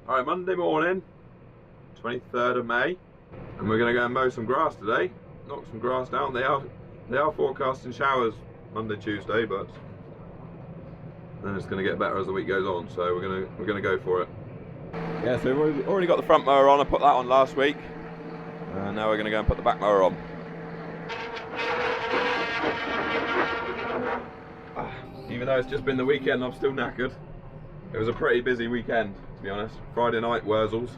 Alright, Monday morning, 23rd of May, and we're going to go and mow some grass today. Knock some grass down. They are forecasting showers Monday, Tuesday, but then it's going to get better as the week goes on. So we're going to go for it. Yeah, so we've already got the front mower on. I put that on last week, and now we're going to go and put the back mower on. Even though it's just been the weekend, I'm still knackered. It was a pretty busy weekend, to be honest. Friday night, Wurzels.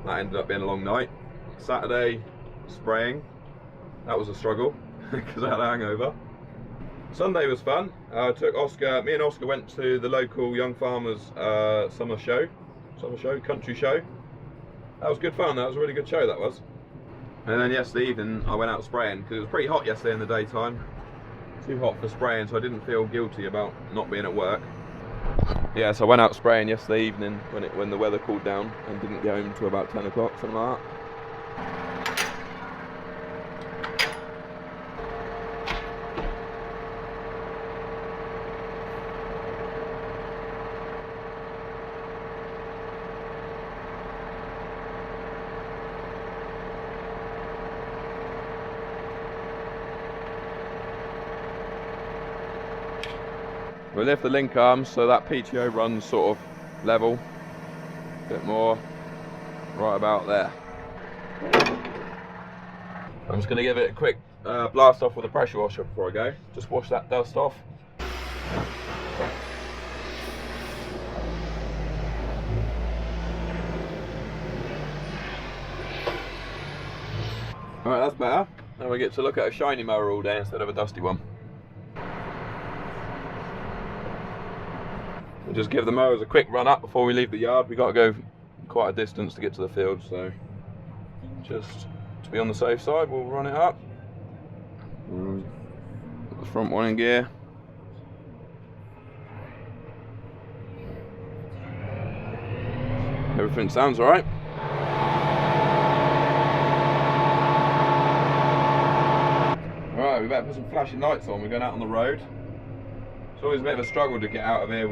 That ended up being a long night. Saturday, spraying. That was a struggle, because I had a hangover. Sunday was fun. Me and Oscar went to the local Young Farmers country show. That was good fun. That was a really good show, that was. And then yesterday evening, I went out spraying, because it was pretty hot yesterday in the daytime. Too hot for spraying, so I didn't feel guilty about not being at work. Yeah, so I went out spraying yesterday evening when the weather cooled down, and didn't get home until about 10 o'clock, something like that. We lift the link arms so that PTO runs sort of level, a bit more, right about there. I'm just going to give it a quick blast off with a pressure washer before I go. Just wash that dust off. Alright, that's better. Now we get to look at a shiny mower all day instead of a dusty one. We'll just give the mowers a quick run up before we leave the yard. We've got to go quite a distance to get to the field, so just to be on the safe side, we'll run it up. Put the front one in gear. Everything sounds alright. Alright, we better put some flashing lights on. We're going out on the road. It's always a bit of a struggle to get out of here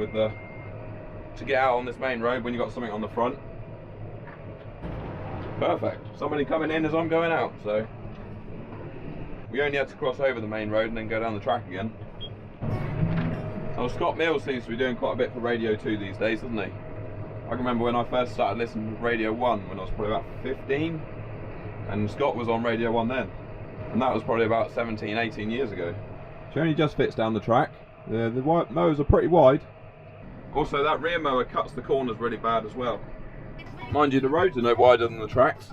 to get out on this main road when you've got something on the front. Perfect. Somebody coming in as I'm going out, so we only had to cross over the main road and then go down the track again. So Scott Mills seems to be doing quite a bit for Radio 2 these days, doesn't he? I can remember when I first started listening to Radio 1 when I was probably about 15, and Scott was on Radio 1 then, and that was probably about 17, 18 years ago. She only just fits down the track. The mowers are pretty wide. Also, that rear mower cuts the corners really bad as well. Mind you, the roads are no wider than the tracks.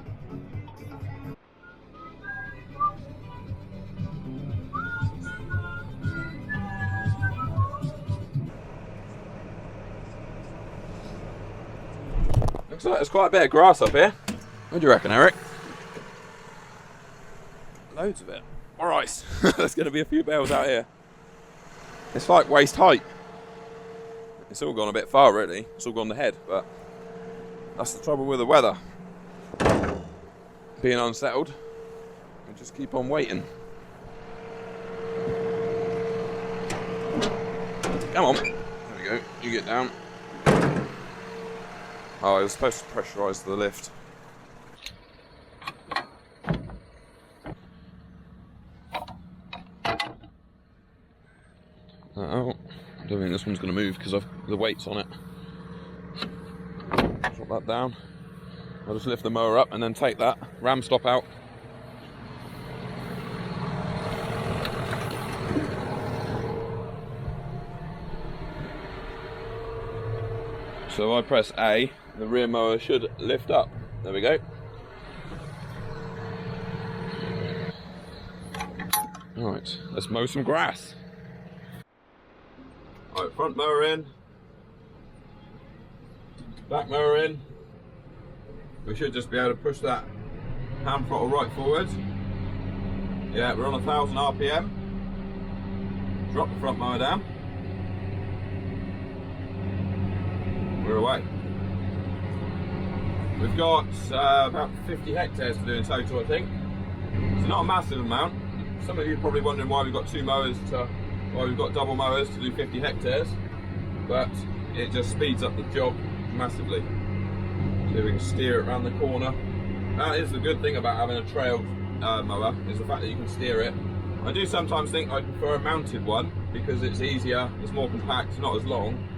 Looks like there's quite a bit of grass up here. What do you reckon, Eric? Loads of it. Alright, there's going to be a few bales out here. It's like waist height. It's all gone a bit far, really. It's all gone ahead, but that's the trouble with the weather. Being unsettled, we just keep on waiting. Come on. There we go. You get down. Oh, I was supposed to pressurise the lift. Oh, I don't think this one's going to move because the weight's on it. Drop that down. I'll just lift the mower up and then take that ram stop out. So I press A, the rear mower should lift up. There we go. Right, let's mow some grass. Right, front mower in, back mower in. We should just be able to push that hand throttle right forward. Yeah, we're on 1000 RPM. Drop the front mower down. We're away. We've got about 50 hectares to do in total, I think. It's not a massive amount. Some of you are probably wondering why we've got why we've got double mowers to do 50 hectares, but it just speeds up the job massively. So we can steer it around the corner. That is the good thing about having a trail mower, is the fact that you can steer it. I do sometimes think I prefer a mounted one because it's easier, it's more compact, it's not as long.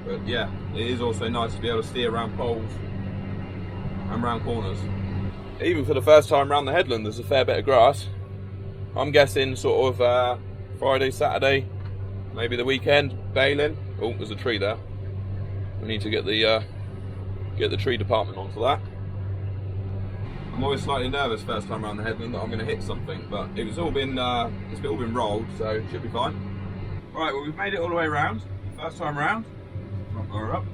But yeah, it is also nice to be able to steer around poles and round corners. Even for the first time around the headland, there's a fair bit of grass. I'm guessing sort of Friday, Saturday, maybe the weekend, baling. Oh, there's a tree there. We need to get the tree department onto that. I'm always slightly nervous first time around the headland that I'm going to hit something, but it's all been rolled, so it should be fine. Right, well, we've made it all the way around. First time around. Front mower up,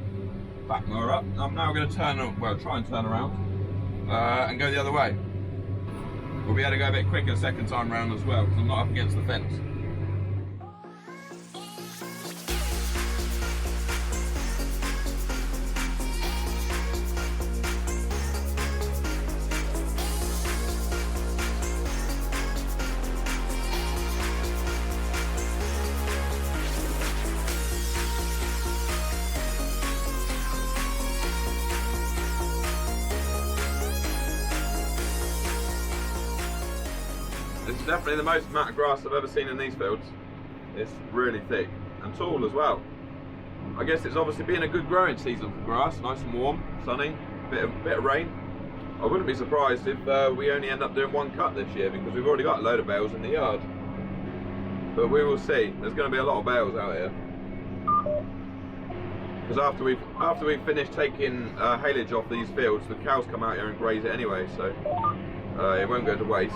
back mower up. I'm now going to try and turn around and go the other way. We'll be able to go a bit quicker second time round as well, because I'm not up against the fence. This is definitely the most amount of grass I've ever seen in these fields. It's really thick and tall as well. I guess it's obviously been a good growing season for grass, nice and warm, sunny, bit of rain. I wouldn't be surprised if we only end up doing one cut this year because we've already got a load of bales in the yard. But we will see. There's going to be a lot of bales out here. Because after we've finished taking haylage off these fields, the cows come out here and graze it anyway, so it won't go to waste.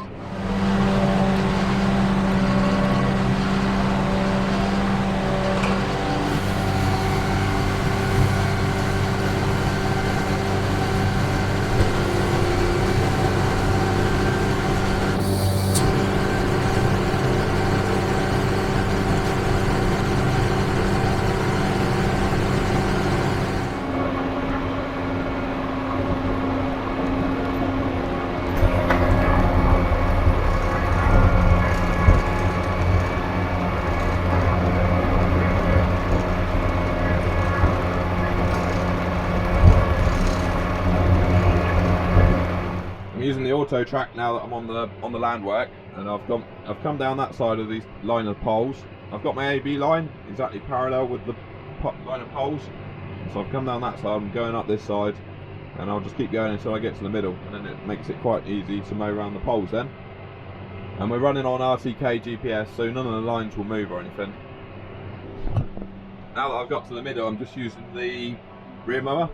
I'm using the auto track now that I'm on the land work, and I've come down that side of the line of poles. I've got my AB line exactly parallel with the line of poles, so I've come down that side. I'm going up this side, and I'll just keep going until I get to the middle, and then it makes it quite easy to mow around the poles then. And we're running on RTK GPS, so none of the lines will move or anything. Now that I've got to the middle, I'm just using the rear mower,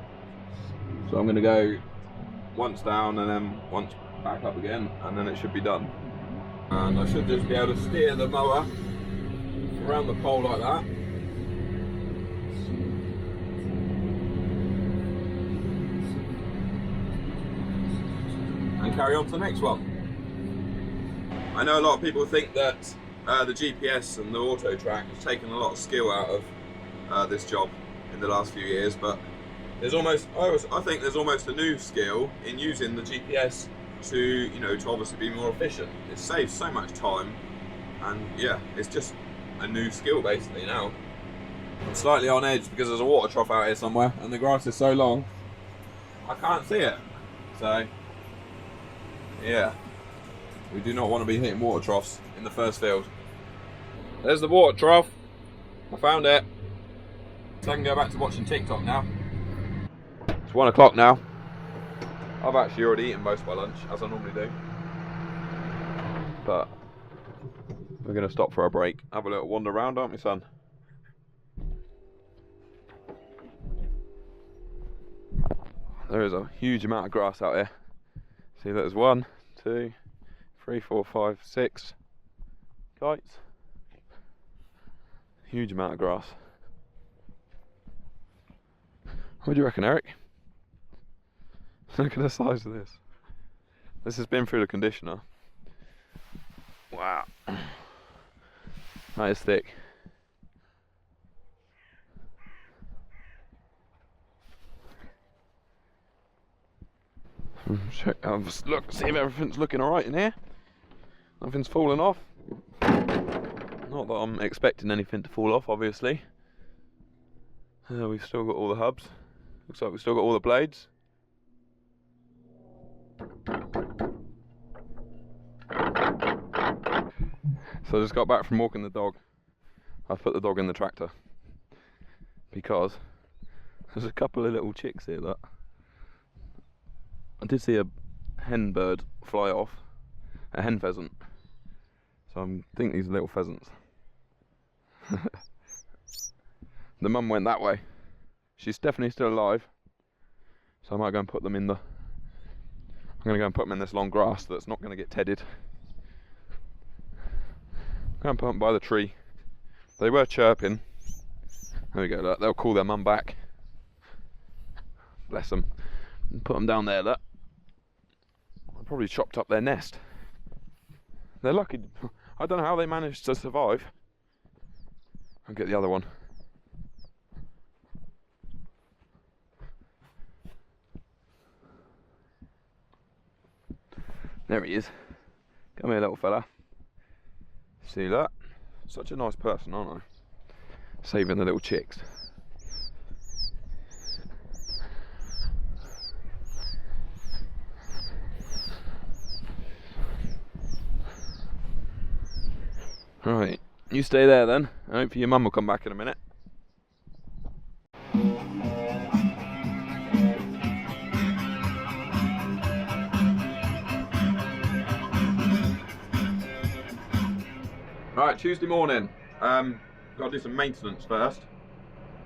so I'm going to go once down and then once back up again, and then it should be done. And I should just be able to steer the mower around the pole like that. And carry on to the next one. I know a lot of people think that the GPS and the auto track has taken a lot of skill out of this job in the last few years, but there's almost, I think there's almost a new skill in using the GPS to, to obviously be more efficient. It saves so much time, and yeah, it's just a new skill basically now. I'm slightly on edge because there's a water trough out here somewhere, and the grass is so long, I can't see it. So, yeah, we do not want to be hitting water troughs in the first field. There's the water trough. I found it. So I can go back to watching TikTok now. It's 1 o'clock now. I've actually already eaten most of my lunch, as I normally do. But we're going to stop for a break, have a little wander around, aren't we, son? There is a huge amount of grass out here. See, there's 1, 2, 3, 4, 5, 6 kites. Huge amount of grass. What do you reckon, Eric? Look at the size of this. This has been through the conditioner. Wow. That is thick. Check, look, see if everything's looking alright in here. Nothing's fallen off. Not that I'm expecting anything to fall off, obviously. We've still got all the hubs. Looks like we've still got all the blades. So I just got back from walking the dog. I've put the dog in the tractor because there's a couple of little chicks here that I did see a hen bird fly off, a hen pheasant. So I think these are little pheasants. The mum went that way. She's definitely still alive. So I might go and put them in the... I'm going to go and put them in this long grass that's not going to get tedded. Go and put them by the tree. They were chirping. There we go, look, they'll call their mum back. Bless them. And put them down there, look. I probably chopped up their nest. They're lucky. I don't know how they managed to survive. I'll get the other one. There he is. Come here, little fella. See that? Such a nice person, aren't I? Saving the little chicks. Right, you stay there then. Hopefully your mum will come back in a minute. Right, Tuesday morning. Got to do some maintenance first.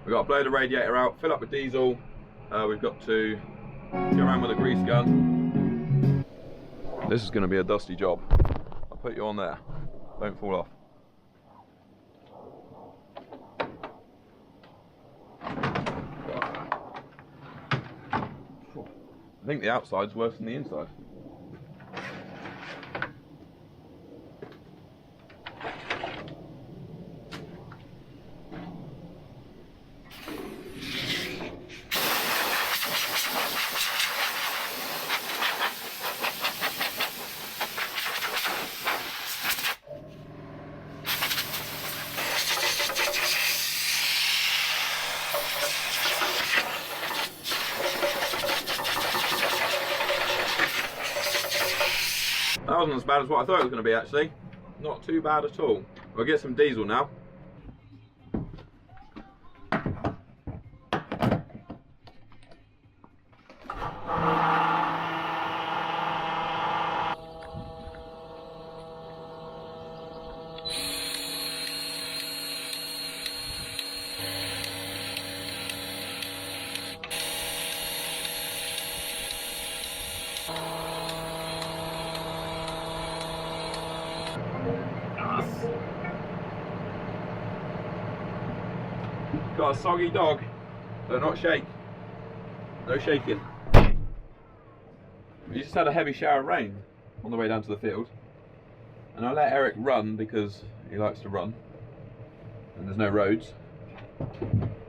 We've got to blow the radiator out, fill up with diesel. We've got to go around with a grease gun. This is going to be a dusty job. I'll put you on there. Don't fall off. I think the outside's worse than the inside. That wasn't as bad as what I thought it was going to be, actually. Not too bad at all. We'll get some diesel now. Got a soggy dog, so not shake. No shaking. We just had a heavy shower of rain on the way down to the field, and I let Eric run because he likes to run, and there's no roads.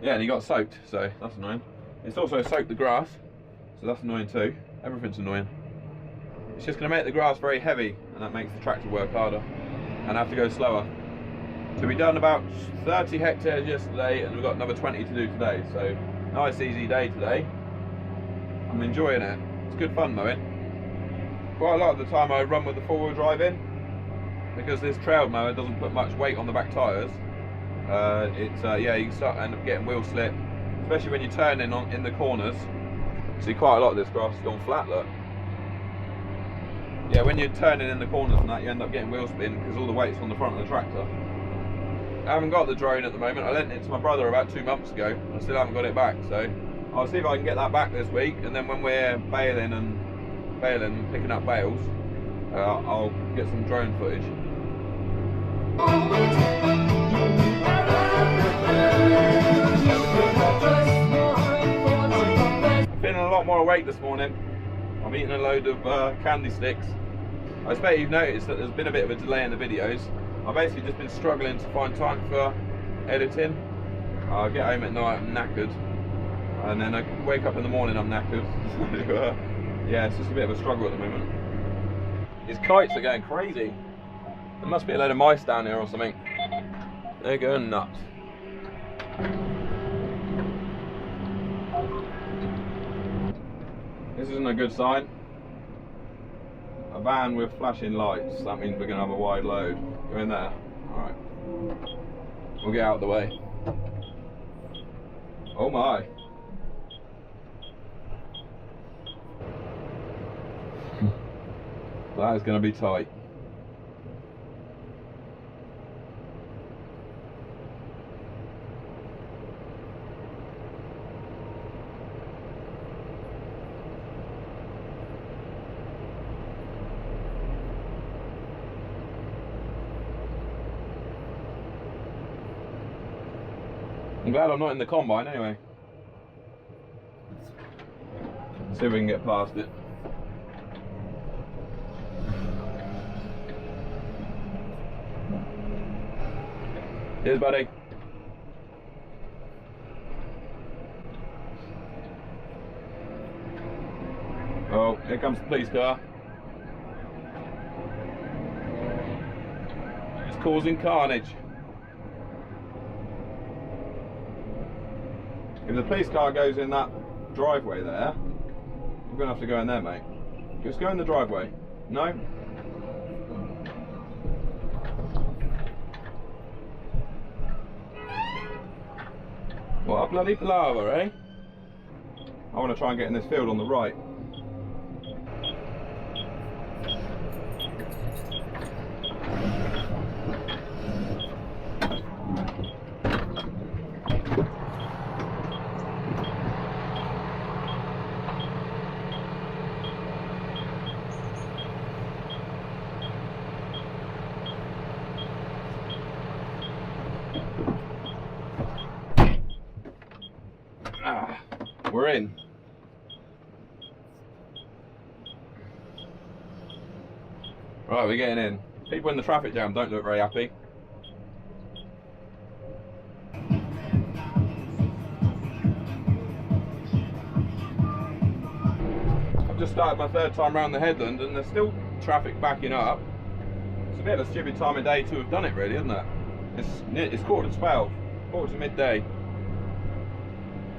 Yeah, and he got soaked, so that's annoying. It's also soaked the grass, so that's annoying too. Everything's annoying. It's just going to make the grass very heavy, and that makes the tractor work harder, and I have to go slower. So we done about 30 hectares yesterday, and we've got another 20 to do today. So nice easy day today. I'm enjoying it. It's good fun mowing. Quite a lot of the time I run with the four-wheel drive in, because this trail mower doesn't put much weight on the back tyres. Yeah, you can end up getting wheel slip, especially when you're turning in the corners. See, quite a lot of this grass has gone flat, look. Yeah, when you're turning in the corners and that, you end up getting wheel spin because all the weight's on the front of the tractor. I haven't got the drone at the moment. I lent it to my brother about 2 months ago. I still haven't got it back, so I'll see if I can get that back this week, and then when we're baling and picking up bales, I'll get some drone footage. I'm feeling a lot more awake this morning. I'm eating a load of candy sticks. I expect you've noticed that there's been a bit of a delay in the videos. I've basically just been struggling to find time for editing. I get home at night, I'm knackered, and then I wake up in the morning, I'm knackered. So, yeah, it's just a bit of a struggle at the moment. These kites are going crazy. There must be a load of mice down here or something. They're going nuts. This isn't a good sign. van with flashing lights. That means we're going to have a wide load. Go in there. Alright. We'll get out of the way. Oh my. That is going to be tight. I'm glad I'm not in the combine anyway. See if we can get past it. Cheers, buddy. Oh, here comes the police car. It's causing carnage. If the police car goes in that driveway there, we're going to have to go in there, mate. Just go in the driveway. No? What a bloody palaver, eh? I want to try and get in this field on the right. We're in. Right, we're getting in. People in the traffic jam don't look very happy. I've just started my third time around the headland and there's still traffic backing up. It's a bit of a stupid time of day to have done it, really, isn't it? It's quarter to 12, quarter to midday.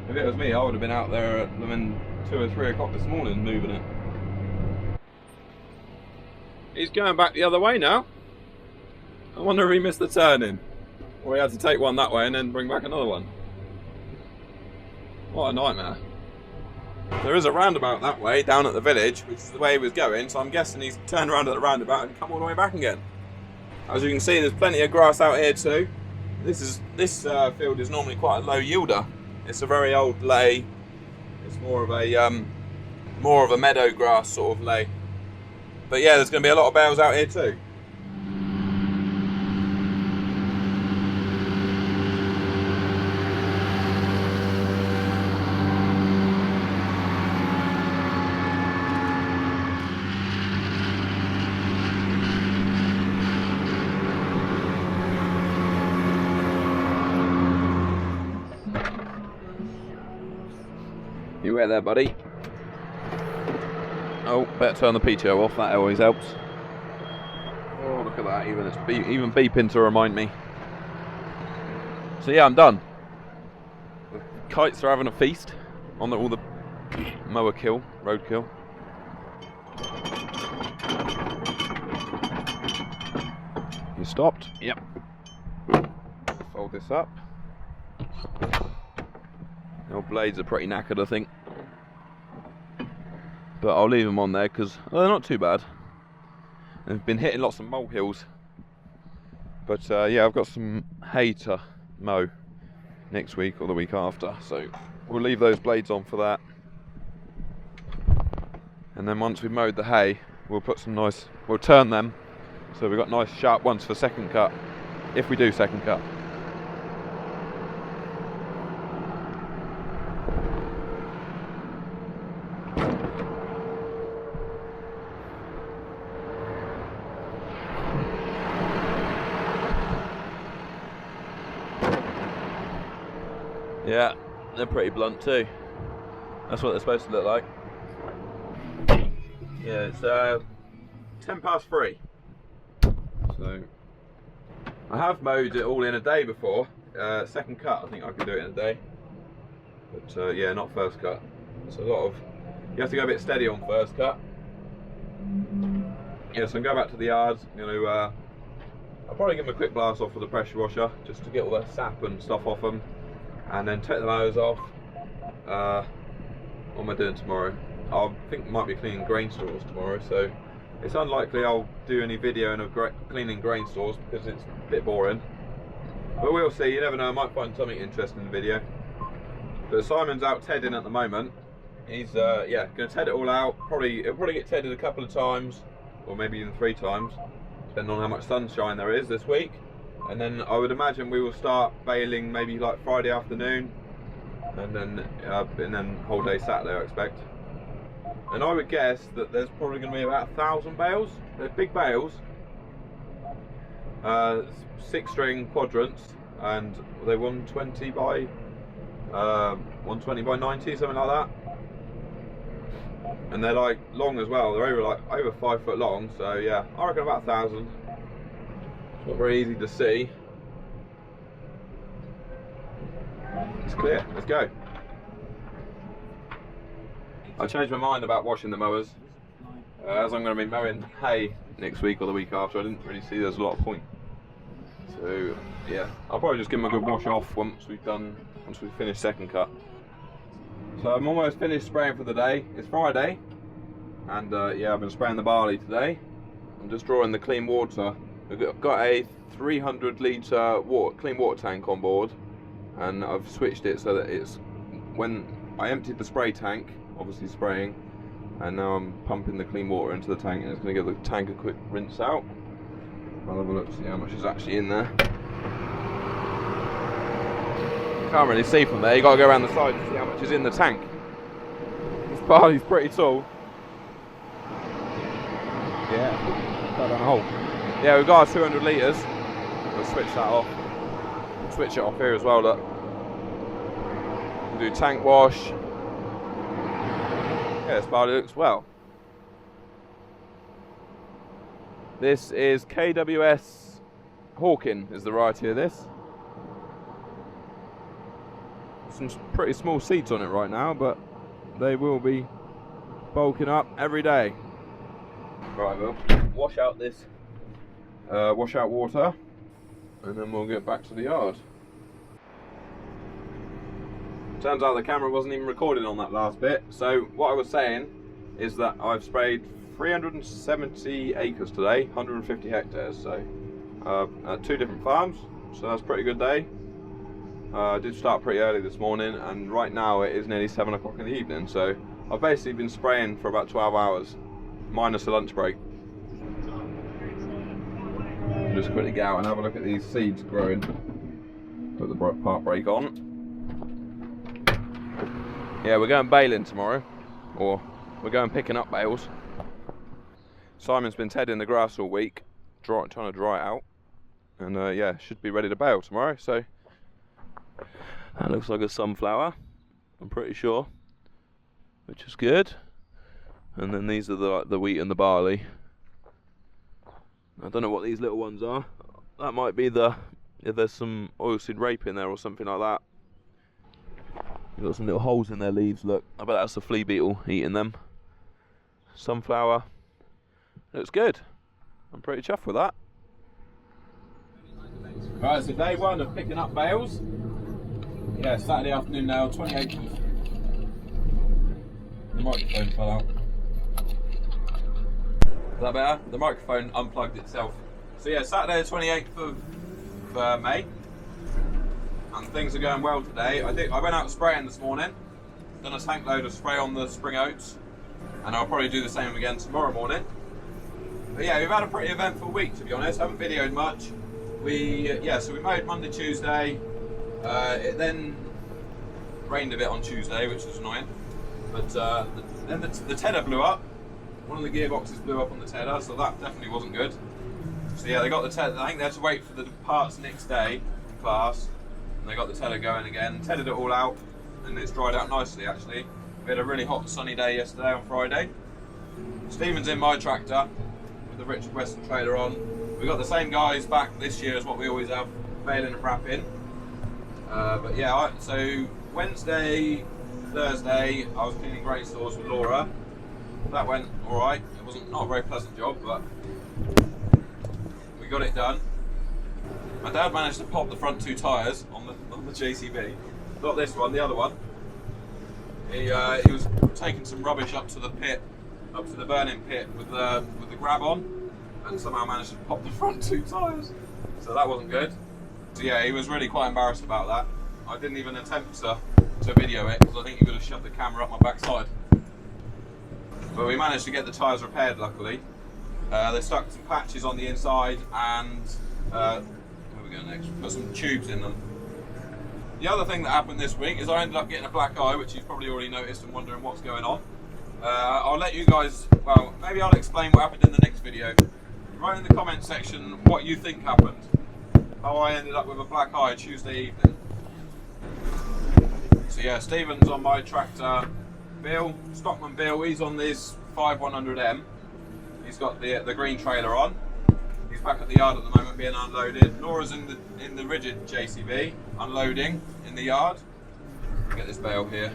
If it was me, I would have been out there at 2 or 3 o'clock this morning moving it. He's going back the other way now. I wonder if he missed the turning. Or he had to take one that way and then bring back another one. What a nightmare. There is a roundabout that way, down at the village, which is the way he was going, so I'm guessing he's turned around at the roundabout and come all the way back again. As you can see, there's plenty of grass out here too. This field is normally quite a low yielder. It's a very old lay. It's more of a meadow grass sort of lay. But yeah, there's going to be a lot of bales out here too. You wet there, buddy? Oh, better turn the PTO off, that always helps. Oh, look at that, it's even beeping to remind me. So yeah, I'm done. The kites are having a feast on all the road kill. You stopped? Yep. Fold this up. The old blades are pretty knackered, I think. But I'll leave them on there because they're not too bad. They've been hitting lots of molehills. But yeah, I've got some hay to mow next week or the week after. So we'll leave those blades on for that. And then once we've mowed the hay, we'll turn them. So we've got nice sharp ones for second cut, if we do second cut. Yeah, they're pretty blunt too. That's what they're supposed to look like. Yeah, it's 3:10. So I have mowed it all in a day before. Second cut, I think I can do it in a day. But yeah, not first cut. It's a lot of, you have to go a bit steady on first cut. yeah, so I'm going back to the yard. I'm going to, I'll probably give them a quick blast off with the pressure washer just to get all the sap and stuff off them, and then take the mowers off. What am I doing tomorrow? I think I might be cleaning grain stores tomorrow, so it's unlikely I'll do any video of cleaning grain stores because it's a bit boring. But we'll see, you never know, I might find something interesting in the video. But Simon's out tedding at the moment. He's yeah, going to ted it all out. It'll probably get tedded a couple of times, or maybe even 3 times, depending on how much sunshine there is this week. And then I would imagine we will start baling maybe like Friday afternoon, and then whole day Saturday I expect. And I would guess that there's probably going to be about 1,000 bales. They're big bales, 6-string quadrants, and they're 120 by 90, something like that. And they're like long as well. They're over 5 foot long. So yeah, I reckon about 1,000. It's not very easy to see. It's clear. Let's go. I changed my mind about washing the mowers. As I'm going to be mowing hay next week or the week after, I didn't really see there's a lot of point. So yeah, I'll probably just give them a good wash off once we've finished second cut. So I'm almost finished spraying for the day. It's Friday, and yeah, I've been spraying the barley today. I'm just drawing the clean water. I've got a 300 litre clean water tank on board, and I've switched it so that it's, when I emptied the spray tank, obviously spraying, and now I'm pumping the clean water into the tank, and it's going to give the tank a quick rinse out. I'll have a look, see how much is actually in there. Can't really see from there, you got to go around the side to see how much is in the tank. This barley's pretty tall. Yeah, got down a hole. Yeah, we've got our 200 litres. We'll switch that off. Switch it off here as well, look. We'll do tank wash. Yeah, this barley looks well. This is KWS Hawkin is the variety of this. Some pretty small seeds on it right now, but they will be bulking up every day. Right, we'll wash out this wash out water, and then we'll get back to the yard. Turns out the camera wasn't even recording on that last bit. So what I was saying is that I've sprayed 370 acres today, 150 hectares, so at 2 different farms, so that's a pretty good day. I did start pretty early this morning, and right now it is nearly 7 o'clock in the evening, so I've basically been spraying for about 12 hours, minus a lunch break. I'll just quickly go out and have a look at these seeds growing. Put the part brake on. Yeah, we're going baling tomorrow, or we're going picking up bales. Simon's been tedding the grass all week, trying to dry it out, and yeah, should be ready to bale tomorrow. So that looks like a sunflower, I'm pretty sure, which is good. And then these are the wheat and the barley. I don't know what these little ones are. That might be if there's some oilseed rape in there or something like that. You've got some little holes in their leaves, look. I bet that's a flea beetle eating them. Sunflower. Looks good. I'm pretty chuffed with that. Right, so day 1 of picking up bales. Yeah, Saturday afternoon now, 28th of... The microphone fell out. Is that better? The microphone unplugged itself. So yeah, Saturday the 28th of May. And things are going well today. I went out spraying this morning. Done a tank load of spray on the spring oats. And I'll probably do the same again tomorrow morning. But yeah, we've had a pretty eventful week, to be honest. Haven't videoed much. So we mowed Monday, Tuesday. It then rained a bit on Tuesday, which was annoying. But then the tedder blew up. One of the gearboxes blew up on the tedder, so that definitely wasn't good. So yeah, they got the tedder. I think they had to wait for the parts next day in class. And they got the tedder going again. Tedded it all out, and it's dried out nicely actually. We had a really hot sunny day yesterday on Friday. Stephen's in my tractor with the Richard Weston trailer on. We got the same guys back this year as what we always have, baling and wrapping. But yeah, so Wednesday, Thursday, I was cleaning grain stores with Laura. That went alright. It wasn't not a very pleasant job, but we got it done. My dad managed to pop the front 2 tyres on the JCB. Not this one, the other one. He was taking some rubbish up to the pit, up to the burning pit with the grab on, and somehow managed to pop the front 2 tyres. So that wasn't good. So yeah, he was really quite embarrassed about that. I didn't even attempt to video it because I think he would have shoved the camera up my backside. But we managed to get the tyres repaired, luckily. They stuck some patches on the inside and where we go next? Put some tubes in them. The other thing that happened this week is I ended up getting a black eye, which you've probably already noticed and wondering what's going on. I'll let you guys, well, maybe I'll explain what happened in the next video. Write in the comment section what you think happened. How I ended up with a black eye Tuesday evening. So yeah, Stephen's on my tractor. Bill, Stockman Bill, he's on this 5100M. He's got the green trailer on. He's back at the yard at the moment being unloaded. Laura's in the rigid JCB, unloading in the yard. Get this bale here.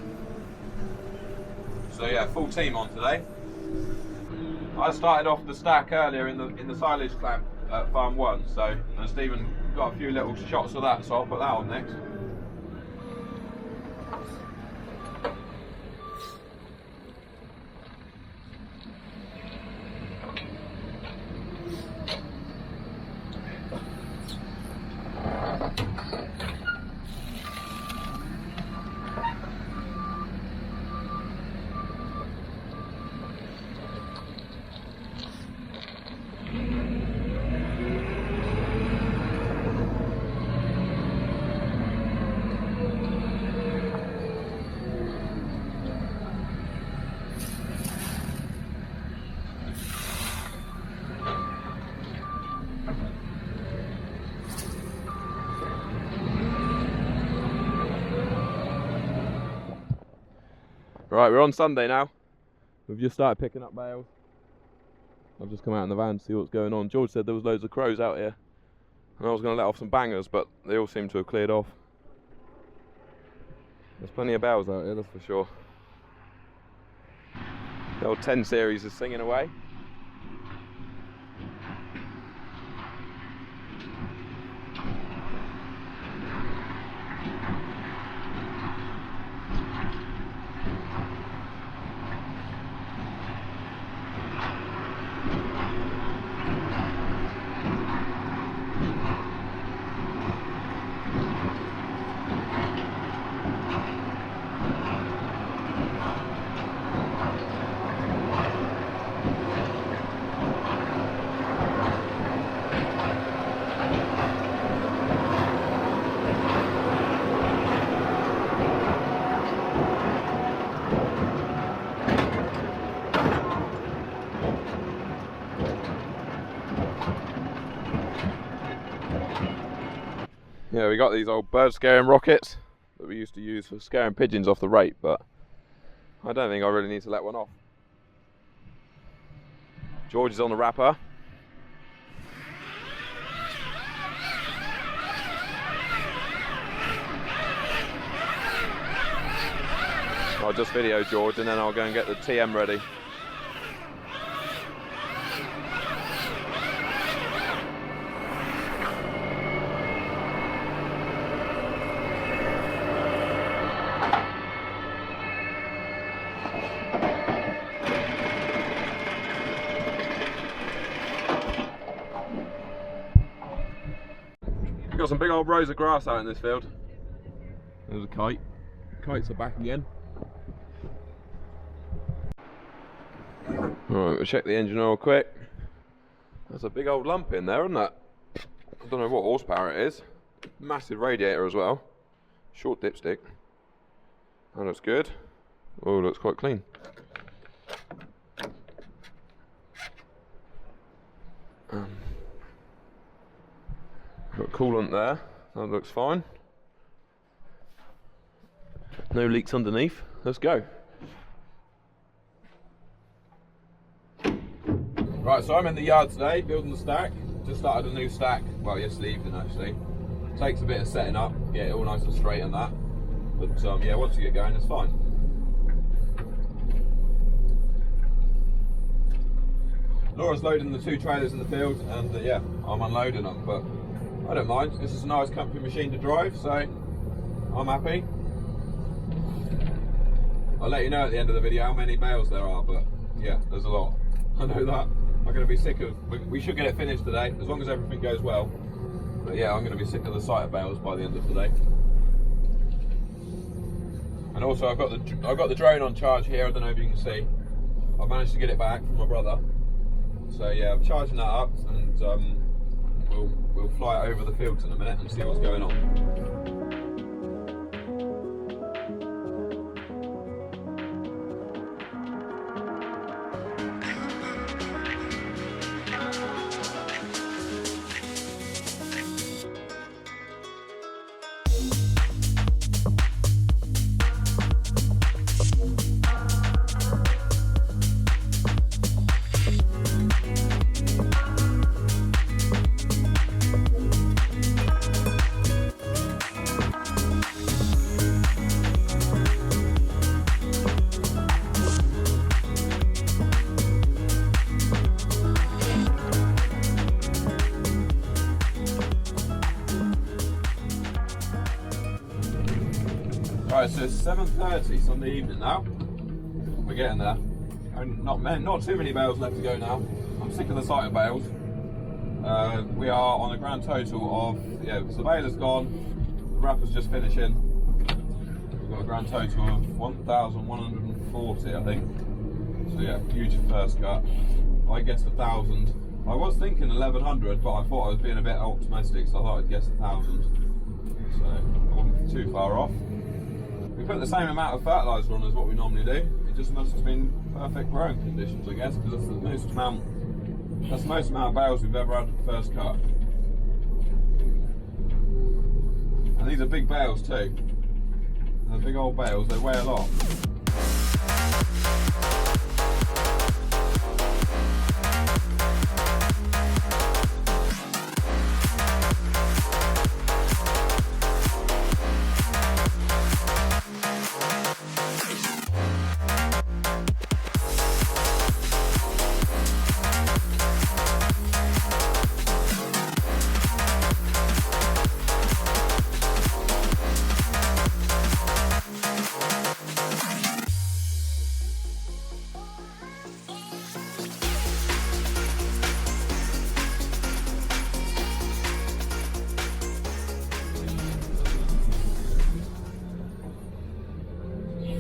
So yeah, full team on today. I started off the stack earlier in the silage clamp at Farm 1, so and Stephen got a few little shots of that, so I'll put that on next. Right, we're on Sunday now. We've just started picking up bales. I've just come out in the van to see what's going on. George said there was loads of crows out here, and I was going to let off some bangers, but they all seem to have cleared off. There's plenty of bales out here, that's for sure. The old 10 series is singing away. Yeah, we got these old bird scaring rockets that we used to use for scaring pigeons off the rate, but I don't think I really need to let one off. George is on the wrapper. I'll just video George and then I'll go and get the TM ready. We've got some big old rows of grass out in this field. There's a kite. Kites are back again. Alright, we'll check the engine oil quick. There's a big old lump in there, isn't it? I don't know what horsepower it is. Massive radiator as well. Short dipstick. That looks good. Oh, looks quite clean. Got coolant there. That looks fine. No leaks underneath. Let's go. Right, so I'm in the yard today building the stack. Just started a new stack. Well, yesterday evening actually. Takes a bit of setting up, get it all nice and straight and that. But yeah, once you get going, it's fine. Laura's loading the 2 trailers in the field, and yeah, I'm unloading them, but I don't mind. This is a nice comfy machine to drive, so I'm happy. I'll let you know at the end of the video how many bales there are, but yeah, there's a lot. I know that. I'm going to be sick of, we should get it finished today, as long as everything goes well. But yeah, I'm going to be sick of the sight of bales by the end of today. And also I've got the drone on charge here, I don't know if you can see. I've managed to get it back from my brother. So yeah, I'm charging that up, and we'll fly it over the fields in a minute and see what's going on. Right, so it's 7:30 Sunday evening now. We're getting there. Not too many bales left to go now. I'm sick of the sight of bales. We are on a grand total of, yeah, so the baler's gone, the wrapper's just finishing. We've got a grand total of 1,140, I think. So yeah, huge first cut. I guessed 1,000. I was thinking 1,100, but I thought I was being a bit optimistic, so I thought I'd guess 1,000. So I wasn't too far off. We put the same amount of fertiliser on as what we normally do. It just must have been perfect growing conditions, I guess, because that's the most amount of bales we've ever had at the first cut. And these are big bales too. They're big old bales, they weigh a lot.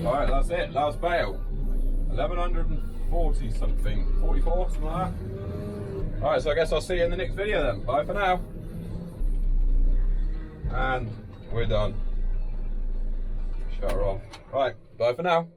Alright, that's it, last bale. 1,140 something, 44, something like that. Alright, so I guess I'll see you in the next video then. Bye for now. And we're done. Shut her off. Right, bye for now.